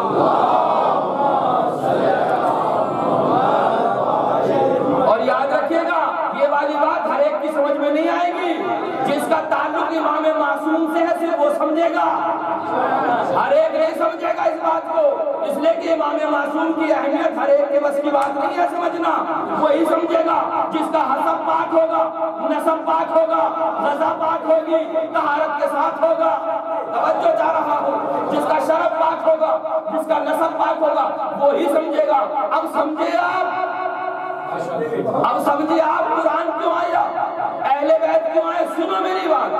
اور یاد رکھیے گا، یہ والی بات ہر ایک کی سمجھ میں نہیں آئے گی۔ جس کا تعلق امام معصوم سے ہے صرف وہ سمجھے گا، ہر ایک نہیں سمجھے گا اس بات کو، اس لیے کہ امام معصوم کی اہمیت ہر ایک کے بس کی بات نہیں ہے سمجھنا۔ وہی سمجھے گا جس کا حسب پاک ہوگا، نسب پاک ہوگا، غذا پاک ہوگی، طہارت کے ساتھ ہوگا، توجہ چاہ رہا ہوں، جس کا شرف پاک ہوگا، جس کا نسب پاک ہوگا، وہی سمجھے گا۔ اب سمجھے آپ قرآن کیوں آیا، اہل بیت کیوں آئے؟ سنو میری بات،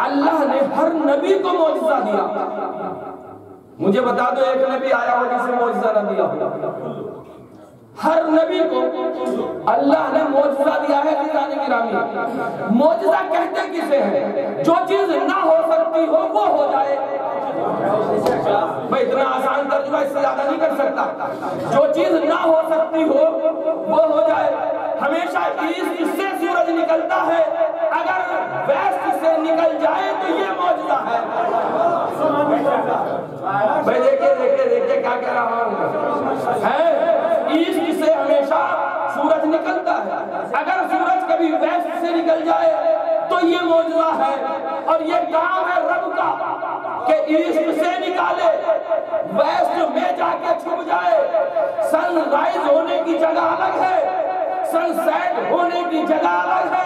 اللہ نے ہر نبی کو معجزہ دیا۔ مجھے بتا دو ایک نبی آیا ہو جسے معجزہ نہ دیا ہو؟ ہر نبی کو اللہ نے معجزہ دیا ہے۔ عزیزان گرامی، معجزہ کہتے کسے ہیں؟ جو چیز نہ ہو سکتی ہو وہ ہو جائے۔ میں اتنا آسان ترجمہ اس سے زیادہ نہیں کر سکتا۔ جو چیز نہ ہو سکتی ہو وہ ہو جائے۔ ہمیشہ ایسٹ سے سورج نکلتا ہے، اگر ویسٹ سے نکل جائے تو یہ معجزہ ہے۔ میں دیکھیں کیا کہہ رہا ہوں، ایسٹ سے ہمیشہ سورج نکلتا ہے، اگر سورج کبھی ویسٹ سے نکل جائے تو یہ معجزہ ہے۔ اور یہ کام ہے رب کا کہ ایسٹ سے نکالے، ویسٹ میں جا کے چھپ جائے۔ سن رائز ہونے کی جگہ الگ ہے، سن سیٹ ہونے کی جگہ الگ ہے۔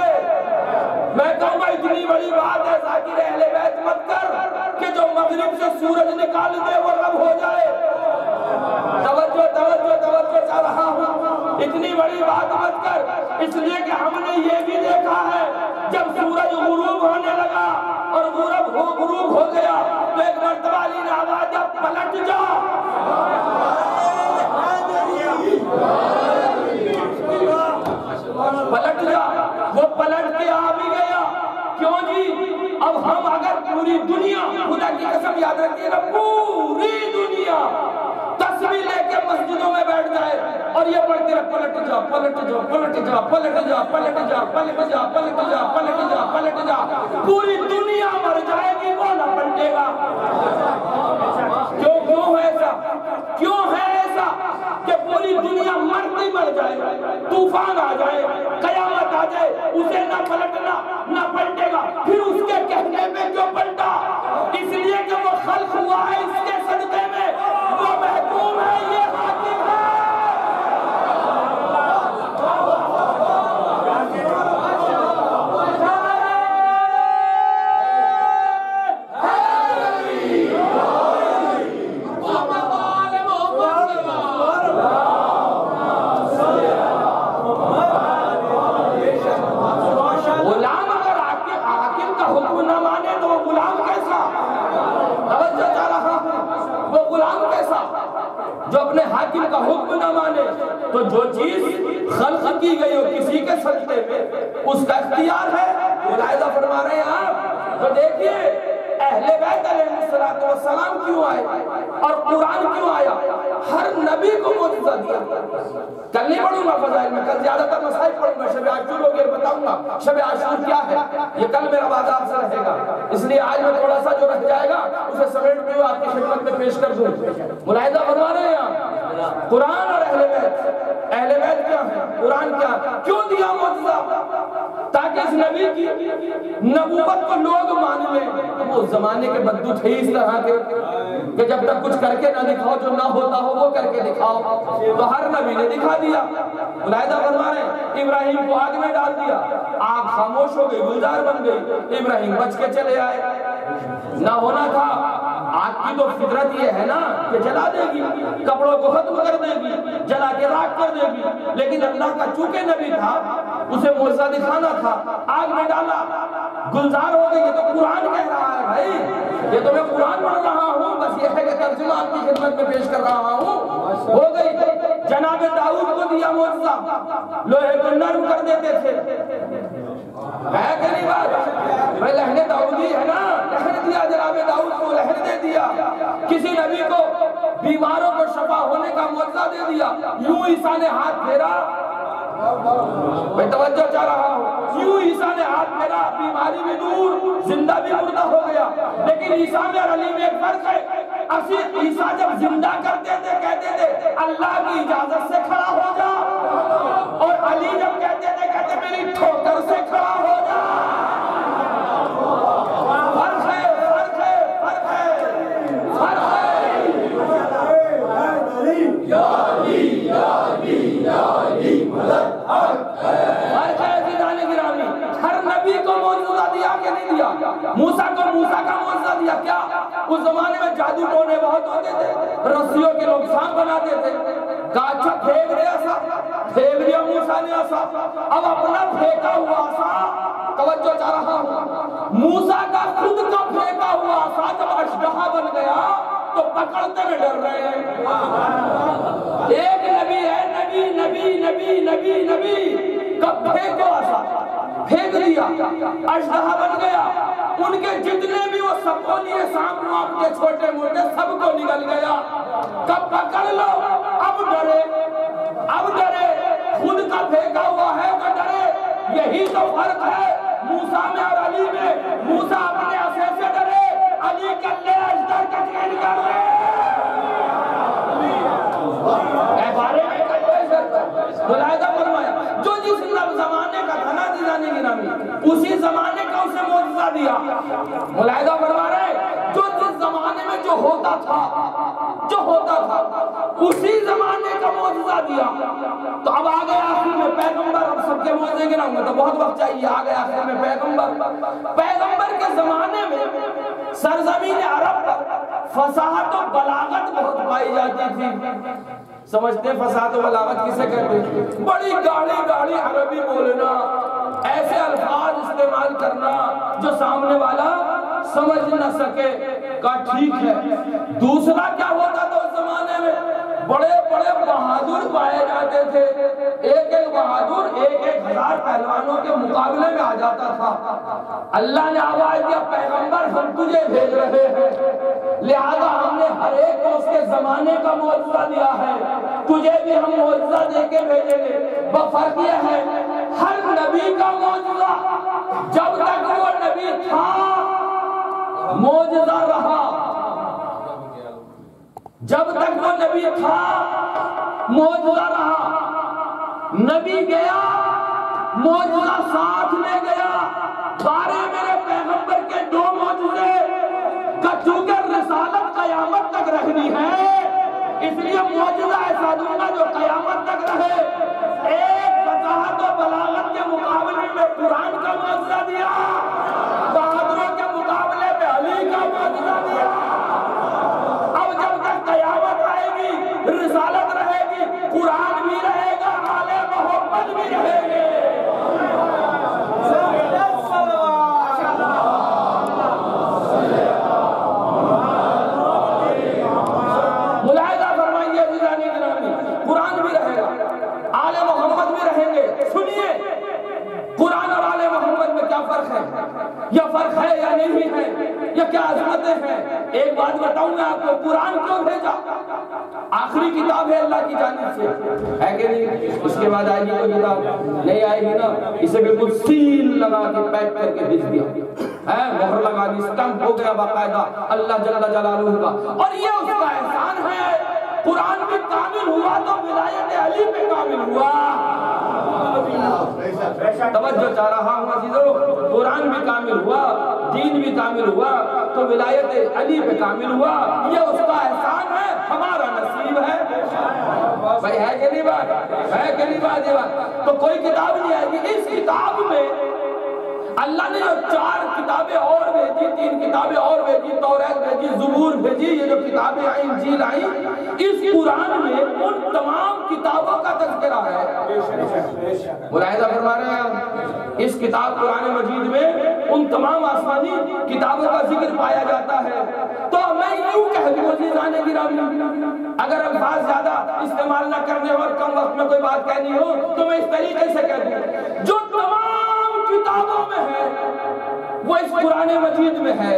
میں کہوں گا اتنی بڑی بات ہے ذاکر اہل بیت مت کر کہ جو مغرب سے سورج نکال دے وہ رب ہو جائے۔ توجہ توجہ توجہ چاہ رہا ہوں، اتنی بڑی بات مت کر، اس لیے کہ ہم نے یہ بھی دیکھا ہے جب سورج غروب ہونے لگا اور غروب ہو گیا تو ایک مرتبہ علی نے آواز دیا، پلٹ جا، پلٹ جا۔ وہ پلٹ کے آ بھی گیا۔ کیوں جی؟ اب ہم اگر پوری دنیا، خدا کی قسم یاد رکھیے نا، پوری دنیا تسبیح لے کے مسجدوں میں بیٹھ جائے اور یہ پڑھتے رہے، پلٹ جا پلٹ جا پلٹ جا پلٹ جا پلٹ جا پلٹ جا پلٹ جا پلٹ جا پلٹ جا، پوری دنیا مر جائے گی وہ نہ پلٹے گا۔ کیوں ہے ایسا؟ کیوں ہے ایسا کہ پوری دنیا مرتی مر جائے، طوفان آ جائے، قیامت آ جائے، اسے نہ پلٹنا نہ پلٹے گا، پھر اس کے کہنے میں کیوں پلٹا؟ اس لیے کہ وہ خلق ہوا ہے اس کے صدقے میں۔ حاکم کا حکم نہ مانے تو جو چیز خلق کی گئی ہو کسی کے سجدے میں اس کا اختیار ہے. ملاحظہ فرما رہے ہیں آپ. تو دیکھیے اہل بیت علیہ السلام کیوں آئے اور قرآن کیوں آیا؟ ہر نبی کو معجزہ دیا. کل نہیں پڑھوں گا فضائل میں, کل زیادہ تر مسائل پڑھوں گا. شب عاشور ہو گیا بتاؤں گا شب عاشور کیا ہے, یہ کل میرا وعدہ آپ سے رہے گا. اس لیے آج میں تھوڑا سا جو رہ جائے گا اسے سمیٹتے ہوئے آپ کی خدمت میں پیش کر دوں. ملاحظہ فرما رہے ہیں آپ, قرآن اور اہل بیت. اہل بیت کیا ہے, قرآن کیا ہے, کیوں دیا معجزہ؟ تاکہ اس نبی کی نبوت کو لوگ مان لیں. وہ زمانے کے بدو تھے اس طرح کے کہ جب تک کچھ کر کے نہ دکھاؤ جو نہ ہوتا ہو وہ کر کے دکھاؤ. تو ہر نبی نے دکھا دیا. ملاحظہ فرما رہے ہیں, ابراہیم کو آگ میں ڈال دیا, آگ خاموش ہو گئی, گلزار بن گئی, ابراہیم بچ کے چلے آئے. نہ ہونا تھا. آگ کی تو فطرت یہ ہے نا کہ جلا دے گی, کپڑوں کو ختم کر دے گی, جلا کے راکھ کر دے گی. لیکن اللہ کا چونکہ نبی تھا اسے معجزہ دکھانا تھا, آگ میں ڈالا, گلزار ہو گئی. یہ تو قرآن کہہ رہا ہے بھائی, یہ تو میں قرآن پڑھ رہا ہوں, بس یہ ہے کہ ترجمہ آپ کی خدمت میں پیش کر رہا ہوں. ہو گئی. جناب داؤد کو دیا معجزہ, لوہے کو نرم کر دیتے تھے. ہے کہ نہیں بات؟ بھائی لہن داؤدی ہے نا, لہن دیا جناب داؤد کو, لہن دے دیا. کسی نبی کو بیماروں کو شفا ہونے کا معجزہ دے دیا. یوں عیسیٰ نے ہاتھ پھیرا, میں توجہ چاہ رہا ہوں, یوں عیسیٰ نے ہاتھ پھیرا, بیماری بھی دور, زندہ بھی مردہ ہو گیا. لیکن عیسیٰ میں اور علی میں ایک فرق ہے. عیسیٰ جب زندہ کرتے تھے کہتے تھے اللہ کی اجازت سے کھڑا ہو جا, اور علی جب کہتے تھے کہتے میری ٹھوکر سے کھڑا ہو جا. فرق ہے, فرق ہے, فرق ہے, فرق ہے. یا علی یا علی یا علی مدد. فرق ہے عزیزان گرامی. ہر نبی کو معجزہ دیا کہ نہیں دیا؟ موسیٰ کو موسیٰ کا معجزہ دیا. کیا اس زمانے میں جادو ٹونے بہت ہوتے تھے, رسیوں کے لوگ سانپ بناتے تھے. کہا اچھا پھینک رہے ایسا, پھینک لیا موسیٰ نے ایسا. اب اپنا پھینکا ہوا آسا, توجہ چاہ رہا ہوں, موسیٰ کا خود کا پھینکا ہوا آسا جب اشباہ بن گیا تو پکڑتے میں ڈر رہے ہیں. ایک نبی ہے, نبی نبی نبی نبی نبی, کب پھینکو آسا, پھینک دیا, اشباہ بن گیا. ان کے جتنے بھی وہ سب کو لیے سانپ وانپ کے چھوٹے موٹے سب کو نگل گیا. کب پکڑ لو, اب ڈرے, اب ڈرے. خود کا پھینکا ہوا ہے تو ڈرے. یہی تو فرق ہے موسیٰ میں اور علی میں. موسیٰ اپنے عصا سے ڈرے, علی کلے اجدر کا ٹرین کر رہے. اے بارے میں کلے اجدر ملاحظہ فرمایا, جو جس زمانے کا تھا نا دیدانی گرامی, اسی زمانے کا اسے معجزہ دیا. ملاحظہ فرما رہے, جو جس زمانے میں جو ہوتا تھا اسی زمانے کا معجزہ دیا. تو اب آگے آخر میں پیغمبر, اب سب کے معجزے گراؤں گا تو بہت وقت چاہیے. آگے آخر میں پیغمبر کے زمانے میں سرزمین عرب پر فصاحت و بلاغت بہت پائی جاتی تھی. سمجھتے ہیں فصاحت و بلاغت کسے کہتے ہیں؟ بڑی گاڑی گاڑی عربی بولنا, ایسے الفاظ استعمال کرنا جو سامنے والا سمجھ نہ سکے. کہا ٹھیک ہے. دوسرا کیا ہوتا تھا اس زمانے میں, بڑے بڑے بہادر پائے جاتے تھے. ایک ایک بہادر 1,000 پہلوانوں کے مقابلے میں آ جاتا تھا. اللہ نے آواز دیا پیغمبر ہم تجھے بھیج رہے ہیں, لہذا ہم نے ہر ایک کو اس کے زمانے کا معجزہ دیا ہے, تجھے بھی ہم معجزہ دے کے بھیجیں گے. فرق یہ ہے ہر نبی کا معجزہ جب تک وہ نبی تھا معجزہ رہا, جب تک وہ نبی تھا معجزہ رہا. نبی گیا معجزہ ساتھ لے گیا. سارے میرے پیغمبر کے 2 معجزے کا چونکہ رسالت قیامت تک رہنی ہے, اس لیے معجزہ ایسا دوں گا جو قیامت تک رہے. ایک فصاحت و بلاغت کے مقابلے میں قرآن کا معجزہ دیا, بہادروں کے مقابلے میں علی کا معجزہ دیا. اب جب تک قیامت آئے گی رسالت رہے گی, قرآن بھی رہے گا, آل محمد بھی رہے گے. ملاحظہ فرمائیے عزیزانی گرامی, نہیں ہے، یہ کیا عظمتیں ہیں۔ ایک بات بتاؤں میں آپ کو، قرآن کیوں بھیجا؟ آخری کتاب ہے اللہ کی جانب سے، ہے کہ نہیں؟ اس کے بعد آئے گی کوئی کتاب نہیں آئے گی نا، اسے بالکل سیل لگا کے پیک کر کے بھیج دیا ہے، مہر لگا دی، اسٹمپ ہو گیا باقاعدہ اللہ جل جلالہ کا۔ اور یہ اس کا احسان ہے، قرآن بھی کامل ہوا تو ولایت علی پہ کامل ہوا۔ توجہ چاہ رہا ہوں عزیزو، قرآن بھی کامل ہوا، دین بھی کامل ہوا تو ولایت علی پہ کامل ہوا، یہ اس کا احسان ہے، ہمارا نصیب ہے۔ بھائی ہے کہ نہیں بات؟ ہے کہ نہیں بات؟ یہ بات تو کوئی کتاب نہیں آئے گی۔ اس کتاب میں اللہ نے جو 4 کتابیں اور بھیجی، 3 کتابیں اور بھیجی، توریت بھیجی، زبور بھیجی، یہ جو کتابیں آئیں، انجیل آئیں، اس قرآن میں ان تمام کتابوں کا تذکرہ ہے۔ ملاحظہ فرما رہے ہیں آپ، اس کتاب قرآن مجید میں ان تمام آسمانی کتابوں کا ذکر پایا جاتا ہے۔ تو میں یوں کہہ دوں عزیزان گرامی، اگر الفاظ زیادہ استعمال نہ کرنے اور کم وقت میں کوئی بات کہنی ہو تو میں اس طریقے سے کہہ دوں، جو تمام کتابوں میں ہے وہ اس قرآن مجید میں ہے،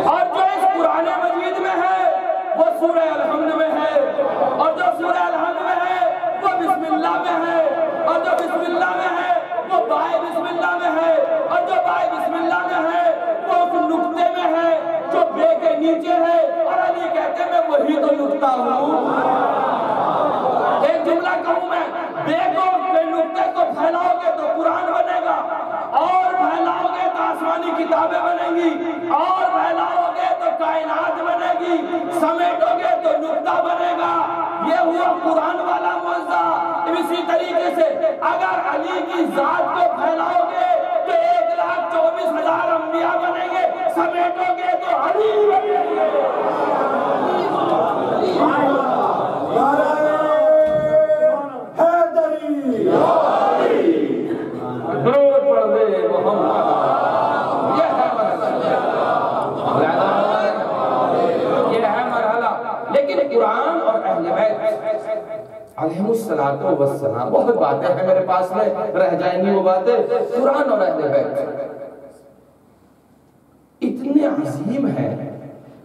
اور جو اس قرآن مجید میں ہے وہ سورہ الحمد میں ہے، اور جو سورہ الحمد میں ہے وہ بسم اللہ میں ہے، اور جو بسم اللہ میں ہے وہ بائے بسم اللہ میں ہے، اور جو بائے بسم اللہ میں ہے وہ اس نقطے میں ہے جو بے کے نیچے ہے، اور علی کہتے میں وہی تو نقطہ ہوں۔ ایک جملہ کہوں میں، بے کو بے نقطے کو پھیلاؤ گے تو قرآن بنے گا، اور پھیلاؤ گے تو آسمانی کتابیں بنیں گی، اور پھیلاؤ گے تو کائنات بنے گی، سمیٹو گے تو نقطہ بنے گا۔ یہ ہوا قرآن والا معجزہ۔ اسی طریقے سے اگر علی کی ذات کو پھیلاؤ گے تو 1,24,000 انبیاء بنیں گے، سمیٹو گے تو علی بنیں گے۔ قرآن اور اہل بیت علیہم السلام، بہت باتیں ہیں میرے پاس میں، رہ جائیں گی وہ باتیں۔ قرآن اور اہل بیت اتنے عظیم ہیں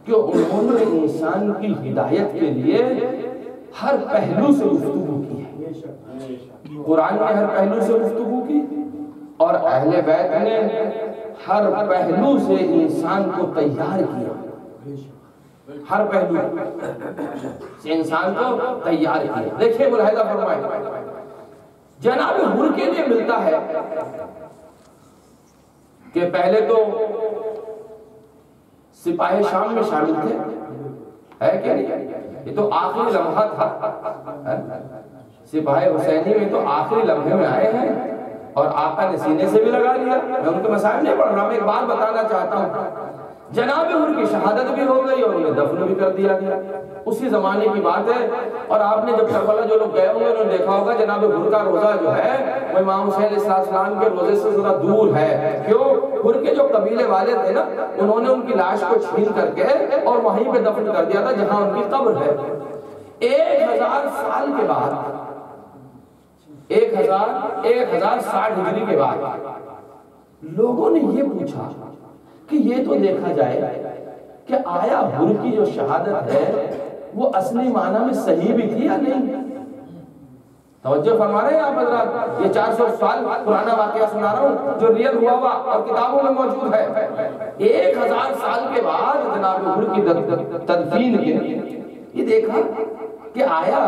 کہ انہوں نے انسان کی ہدایت کے لیے ہر پہلو سے گفتگو کی ہے۔ قرآن نے ہر پہلو سے گفتگو کی، اور اہل بیت نے ہر پہلو سے انسان کو تیار کیا، ہر پہلو سے انسان کو تیار کیا۔ دیکھیں ملاحظہ فرمائیں، جناب حر کے لیے ملتا ہے کہ پہلے تو سپاہی شام میں شامل تھے، ہے کہ نہیں؟ یہ تو آخری لمحہ تھا، سپاہی حسینی میں تو آخری لمحے میں آئے ہیں، اور آقا نے سینے سے بھی لگا لیا۔ میں ان کے مسائل نہیں پڑھ رہا، میں ایک بات بتانا چاہتا ہوں، جناب حر کی شہادت بھی ہو گئی اور انہیں دفن بھی کر دیا گیا، اسی زمانے کی بات ہے۔ اور آپ نے جب کربلا جو لوگ گئے ہوں گے انہوں نے دیکھا ہوگا جناب حر کا روزہ جو ہے وہ امام حسین علیہ السلام کے روزے سے ذرا دور ہے۔ کیوں؟ حر کے جو قبیلے والے تھے نا، انہوں نے ان کی لاش کو چھین کر کے اور وہیں پہ دفن کر دیا تھا جہاں ان کی قبر ہے۔ 1000 سال کے بعد، 1060 ہجری کے بعد لوگوں نے یہ پوچھا کہ یہ تو دیکھا جائے کہ آیا حر کی جو شہادت ہے وہ اصلی معنی میں صحیح بھی تھی یا نہیں؟ توجہ فرما رہے ہیں آپ حضرات، یہ 400 سال پرانا واقعہ سنا رہا ہوں جو ریئل ہوا ہوا اور کتابوں میں موجود ہے۔ 1000 سال کے بعد جناب حر کی تدفین کے یہ دیکھا کہ آیا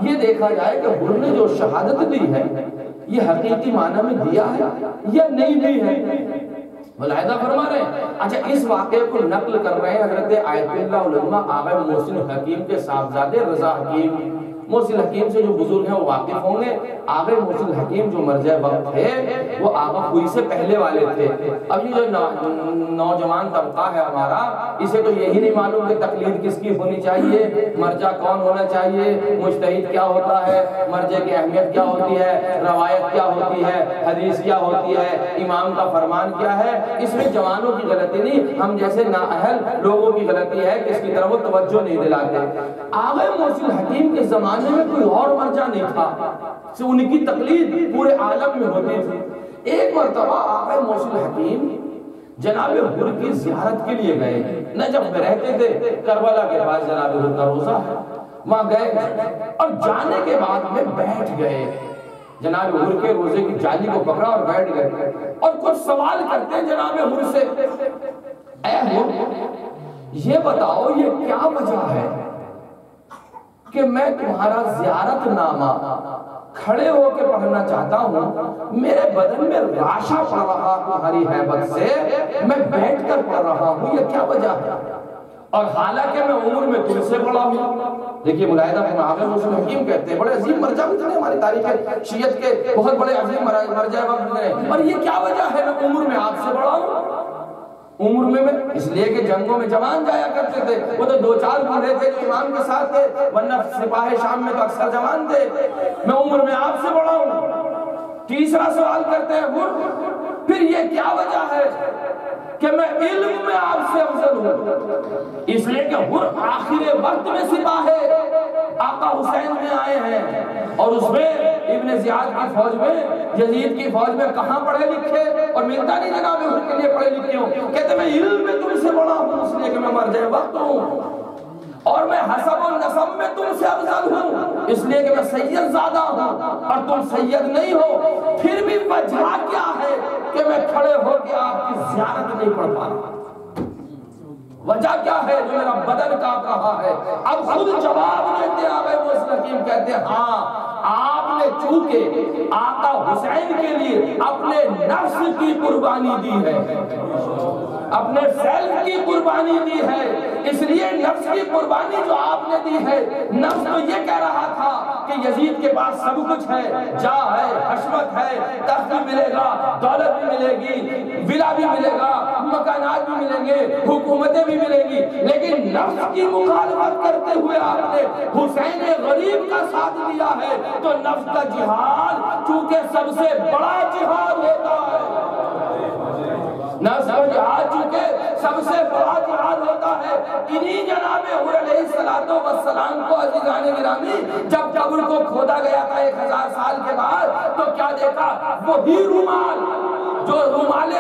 یہ دیکھا جائے کہ حر نے جو شہادت دی ہے یہ حقیقی معنی میں دیا ہے یا نہیں دی ہے۔ ملاحظہ فرما رہے ہیں۔ اچھا، اس واقعے کو نقل کر رہے ہیں حضرت آیت اللہ علماء آغا محسن حکیم کے صاحبزادے رضا حکیم۔ محسن حکیم سے جو بزرگ ہیں وہ واقف ہوں گے۔ آغا محسن حکیم جو مرجع وقت تھے وہ آغا خوئی سے پہلے والے تھے۔ اب یہ جو نوجوان طبقہ ہے ہمارا، اسے تو یہی نہیں معلوم کہ تقلید کس کی ہونی چاہیے، مرجع کون ہونا چاہیے، مجتہد کیا ہوتا ہے، مرجع کی اہمیت کیا ہوتی ہے، روایت کیا ہوتی ہے، حدیث کیا ہوتی ہے، امام کا فرمان کیا ہے۔ اس میں جوانوں کی غلطی نہیں، ہم جیسے نااہل لوگوں کی غلطی ہے کہ اس کی طرف وہ توجہ نہیں دلاتے۔ آغا محسن حکیم کے زمانے میں کوئی اور مرجع نہیں تھا، ان کی تقلید پورے عالم میں ہوتی تھی۔ ایک مرتبہ آغا محسن حکیم جناب حر کی زیارت کے لیے گئے، نجف میں رہتے تھے، کربلا کے پاس جناب حر کا روضہ ہے، وہاں گئے اور جانے کے بعد میں بیٹھ گئے، جناب حر کے روزے کی جالی کو پکڑا اور بیٹھ گئے اور کچھ سوال کرتے ہیں جناب حر سے، اے حر یہ بتاؤ یہ کیا وجہ ہے کہ میں تمہارا زیارت نامہ کھڑے ہو کے پڑھنا چاہتا ہوں، میرے بدن میں راشا پڑ رہا تمہاری حیبت سے، میں بیٹھ کر پڑھ رہا ہوں، یہ کیا وجہ ہے؟ اور حالانکہ میں عمر میں تم سے بڑا ہوں۔ دیکھیے ملاحظہ بن عامر مسلم حکیم کہتے ہیں، بڑے عظیم مرجع ہیں ہماری تاریخ شیعت کے، بہت بڑے عظیم مرجع وقت ہیں، اور یہ کیا وجہ ہے میں عمر میں آپ سے بڑا ہوں؟ عمر میں اس لیے کہ جنگوں میں جوان جایا کرتے تھے، وہ تو دو چار بوڑھے تھے جو امام کے ساتھ تھے، ورنہ سپاہ شام میں تو اکثر جوان تھے، میں عمر میں آپ سے بڑا ہوں۔ تیسرا سوال کرتے ہیں حر پھر یہ کیا وجہ ہے کہ میں علم میں آپ سے افضل ہوں؟ اس لیے کہ حر آخر وقت میں سپاہ آقا حسین میں آئے ہیں، اور اس میں ابن زیاد کی فوج میں، یزید کی فوج میں کہاں پڑھے لکھے، اور ملتا نہیں جناب حر کے لیے پڑھے لکھے ہوں، کہتے میں علم میں تم سے بڑا ہوں اس لیے کہ میں مرجع وقت ہوں، اور میں حسب و نسب میں تم سے افضل ہوں اس لیے کہ میں سید زادہ ہوں اور تم سید نہیں ہو، پھر بھی وجہ کیا ہے کہ میں کھڑے ہو کے آپ کی زیارت نہیں پڑھ پا رہا؟ وجہ کیا ہے جو میرا بدن کانپ رہا ہے؟ اب خود جواب دیتے آگئے مسلم حکیم کہتے ہیں ہاں آپ نے چونکہ آقا حسین کے لیے اپنے نفس کی قربانی دی ہے، اپنے سیلف کی قربانی دی ہے، اس لیے نفس کی قربانی جو آپ نے دی ہے، نفس تو یہ کہہ رہا تھا کہ یزید کے پاس سب کچھ ہے، جاہ ہے، حشمت ہے، تخت بھی ملے گا، دولت بھی ملے گی، ولا بھی ملے گا، مکانات بھی ملیں گے، حکومتیں بھی ملیں گی، لیکن نفس کی مخالفت کرتے ہوئے آپ نے حسین غریب کا ساتھ دیا ہے، تو نفس کا جہاد چونکہ سب سے بڑا جہاد ہوتا ہے، نفس کا جہاد چونکہ سب سے بڑا جہاد ہوتا ہے، انہی جناب حر علیہ السلام کو عزیزان گرامی جب قبر کو کھودا گیا تھا 1000 سال کے بعد تو کیا دیکھا؟ وہی رومال جو رومال